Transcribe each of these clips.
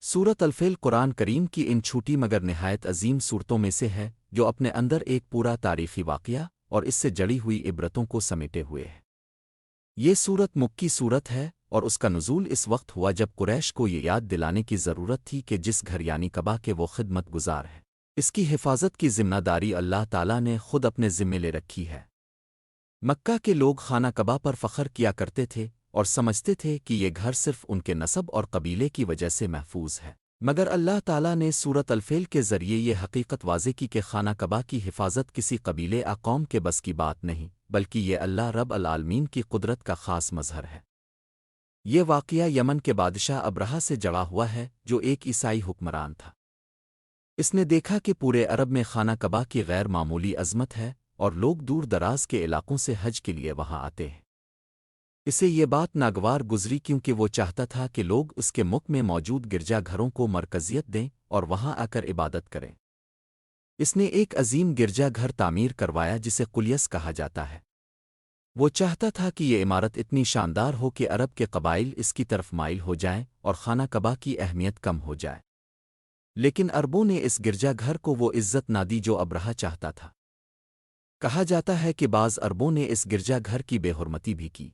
सूरत अल-फिल कुरान करीम की इन छोटी मगर निहायत अजीम सूरतों में से है जो अपने अंदर एक पूरा तारीखी वाक़या और इससे जड़ी हुई इबरतों को समेटे हुए है। ये सूरत मुक्की सूरत है और उसका नुज़ूल इस वक्त हुआ जब कुरैश को ये याद दिलाने की ज़रूरत थी कि जिस घर यानी कबा के वो खिदमत गुजार है, इसकी हिफाजत की ज़िम्मेदारी अल्लाह ताला ने खुद अपने ज़िम्मे ले रखी है। मक्का के लोग खाना कबा पर फ़ख्र किया करते थे और समझते थे कि ये घर सिर्फ उनके नसब और कबीले की वजह से महफूज है, मगर अल्लाह ताला ने सूरत अल-फिल के ज़रिए ये हकीकत वाज़े की कि खाना कबा की हिफाजत किसी कबीले या कौम के बस की बात नहीं, बल्कि ये अल्लाह रब अल आलमीन की कुदरत का ख़ास मज़हर है। ये वाक़या यमन के बादशाह अब्रहा से जड़ा हुआ है, जो एक ईसाई हुक्मरान था। इसने देखा कि पूरे अरब में खाना कबा की गैर मामूली अज़मत है और लोग दूर दराज के इलाकों से हज के लिए वहाँ आते हैं। इसे ये बात नागवार गुजरी क्योंकि वो चाहता था कि लोग उसके मुख में मौजूद गिरजा घरों को मरकजियत दें और वहाँ आकर इबादत करें। इसने एक अजीम गिरजा घर तामीर करवाया जिसे कुलियस कहा जाता है। वो चाहता था कि ये इमारत इतनी शानदार हो कि अरब के कबाइल इसकी तरफ माइल हो जाएं और खाना कबा की अहमियत कम हो जाए। लेकिन अरबों ने इस गिरजा घर को वो इज्जत ना दी जो अब्रहा चाहता था। कहा जाता है कि बाज़ अरबों ने इस गिरजा घर की बेहुरमती भी की।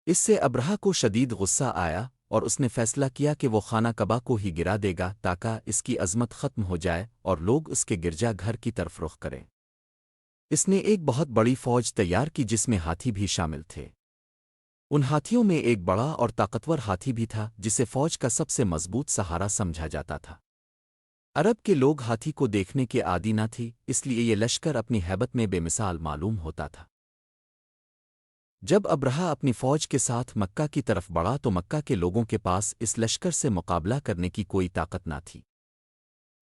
इससे अब्रहा को शदीद गुस्सा आया और उसने फैसला किया कि वो खाना कबा को ही गिरा देगा ताकि इसकी अज़मत ख़त्म हो जाए और लोग उसके गिरजा घर की तरफ रुख करें। इसने एक बहुत बड़ी फ़ौज तैयार की जिसमें हाथी भी शामिल थे। उन हाथियों में एक बड़ा और ताकतवर हाथी भी था जिसे फ़ौज का सबसे मजबूत सहारा समझा जाता था। अरब के लोग हाथी को देखने के आदी न थे, इसलिए ये लश्कर अपनी हैबत में बेमिसाल मालूम होता था। जब अब्रहा अपनी फ़ौज के साथ मक्का की तरफ बढ़ा तो मक्का के लोगों के पास इस लश्कर से मुकाबला करने की कोई ताकत न थी।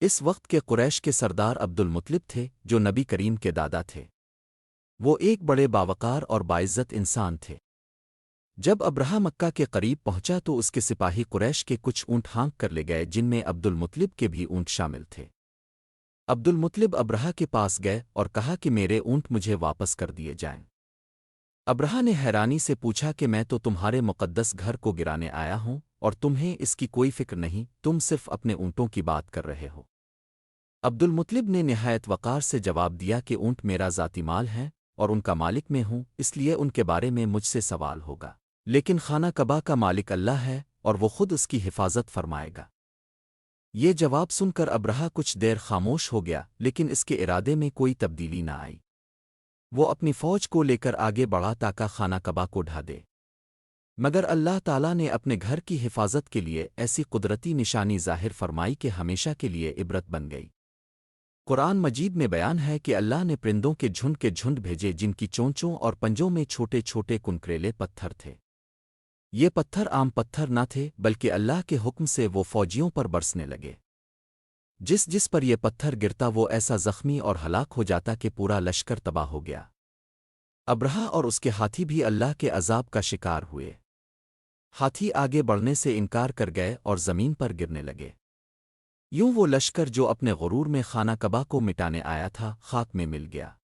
इस वक्त के कुरैश के सरदार अब्दुल मुत्तलिब थे, जो नबी करीम के दादा थे। वो एक बड़े बावकार और बाइज़्ज़त इंसान थे। जब अब्रहा मक्का के करीब पहुंचा तो उसके सिपाही कुरैश के कुछ ऊँट हाँक कर ले गए जिनमें अब्दुल मुत्तलिब के भी ऊँट शामिल थे। अब्दुल मुत्तलिब अब्रहा के पास गए और कहा कि मेरे ऊँट मुझे वापस कर दिए जाएं। अब्रहा ने हैरानी से पूछा कि मैं तो तुम्हारे मुक़द्दस घर को गिराने आया हूँ और तुम्हें इसकी कोई फ़िक्र नहीं, तुम सिर्फ अपने ऊँटों की बात कर रहे हो। अब्दुल मुत्तलिब ने निहायत वक़ार से जवाब दिया कि ऊँट मेरा ज़ाती माल है और उनका मालिक मैं हूँ, इसलिए उनके बारे में मुझसे सवाल होगा। लेकिन खाना कबा का मालिक अल्लाह है और वो खुद उसकी हिफाजत फरमाएगा। ये जवाब सुनकर अब्रहा कुछ देर खामोश हो गया, लेकिन इसके इरादे में कोई तब्दीली न आई। वो अपनी फ़ौज को लेकर आगे बढ़ा ताकि खाना कबा को ढा दे। मगर अल्लाह ताला ने अपने घर की हिफाजत के लिए ऐसी कुदरती निशानी ज़ाहिर फरमाई कि हमेशा के लिए इबरत बन गई। कुरान मजीद में बयान है कि अल्लाह ने परिंदों के झुंड भेजे जिनकी चोंचों और पंजों में छोटे छोटे कुनकरेले पत्थर थे। ये पत्थर आम पत्थर न थे, बल्कि अल्लाह के हुक्म से वो फ़ौजियों पर बरसने लगे। जिस पर ये पत्थर गिरता वो ऐसा ज़ख्मी और हलाक हो जाता कि पूरा लश्कर तबाह हो गया। अब्रहा और उसके हाथी भी अल्लाह के अज़ाब का शिकार हुए। हाथी आगे बढ़ने से इनकार कर गए और ज़मीन पर गिरने लगे। यूं वो लश्कर जो अपने गुरूर में खाना कबा को मिटाने आया था, खाक में मिल गया।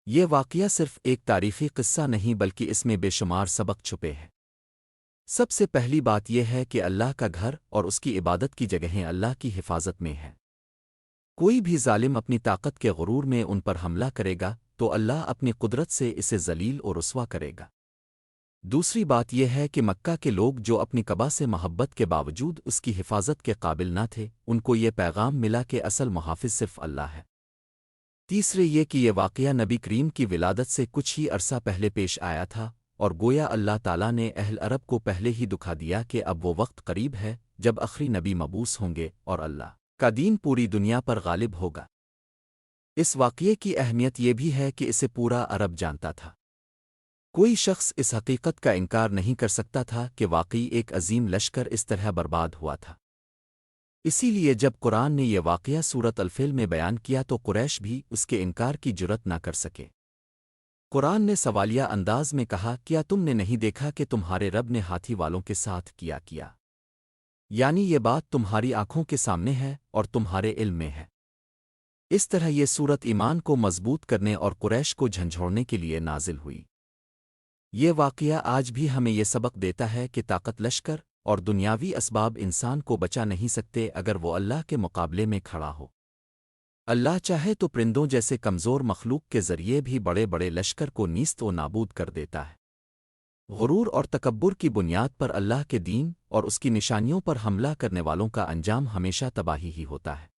ये वाक़या सिर्फ एक तारीख़ी किस्सा नहीं बल्कि इसमें बेशुमार सबक छुपे हैं। सबसे पहली बात यह है कि अल्लाह का घर और उसकी इबादत की जगहें अल्लाह की हिफाजत में हैं। कोई भी जालिम अपनी ताकत के गुरूर में उन पर हमला करेगा तो अल्लाह अपनी कुदरत से इसे जलील और रुस्वा करेगा। दूसरी बात यह है कि मक्का के लोग जो अपनी कबा से मोहब्बत के बावजूद उसकी हिफाजत के काबिल न थे, उनको ये पैगाम मिला कि असल मुहाफ़िज़ सिर्फ अल्लाह है। तीसरे ये कि यह वाक़या नबी करीम की विलादत से कुछ ही अरसा पहले पेश आया था और गोया अल्लाह ताला ने अहल अरब को पहले ही दुखा दिया कि अब वो वक्त करीब है जब आखिरी नबी मबूस होंगे और अल्लाह का दीन पूरी दुनिया पर गालिब होगा। इस वाक़ये की अहमियत ये भी है कि इसे पूरा अरब जानता था। कोई शख्स इस हकीकत का इनकार नहीं कर सकता था कि वाकई एक अजीम लश्कर इस तरह बर्बाद हुआ था। इसीलिए जब कुरान ने यह वाक़या सूरत अल-फिल में बयान किया तो कुरैश भी उसके इनकार की जुरत न कर सके। कुरान ने सवालिया अंदाज में कहा, क्या तुमने नहीं देखा कि तुम्हारे रब ने हाथी वालों के साथ किया? यानी ये बात तुम्हारी आंखों के सामने है और तुम्हारे इल्म में है। इस तरह ये सूरत ईमान को मजबूत करने और कुरैश को झंझोड़ने के लिए नाजिल हुई। ये वाक़या आज भी हमें ये सबक देता है कि ताकत लश्कर اور دنیاوی اسباب انسان کو بچا نہیں سکتے اگر وہ اللہ کے مقابلے میں کھڑا ہو۔ اللہ چاہے تو پرندوں جیسے کمزور مخلوق کے ذریعے بھی بڑے بڑے لشکر کو نیست و نابود کر دیتا ہے۔ غرور اور تکبر کی بنیاد پر اللہ کے دین اور اس کی نشانیوں پر حملہ کرنے والوں کا انجام ہمیشہ تباہی ہی ہوتا ہے۔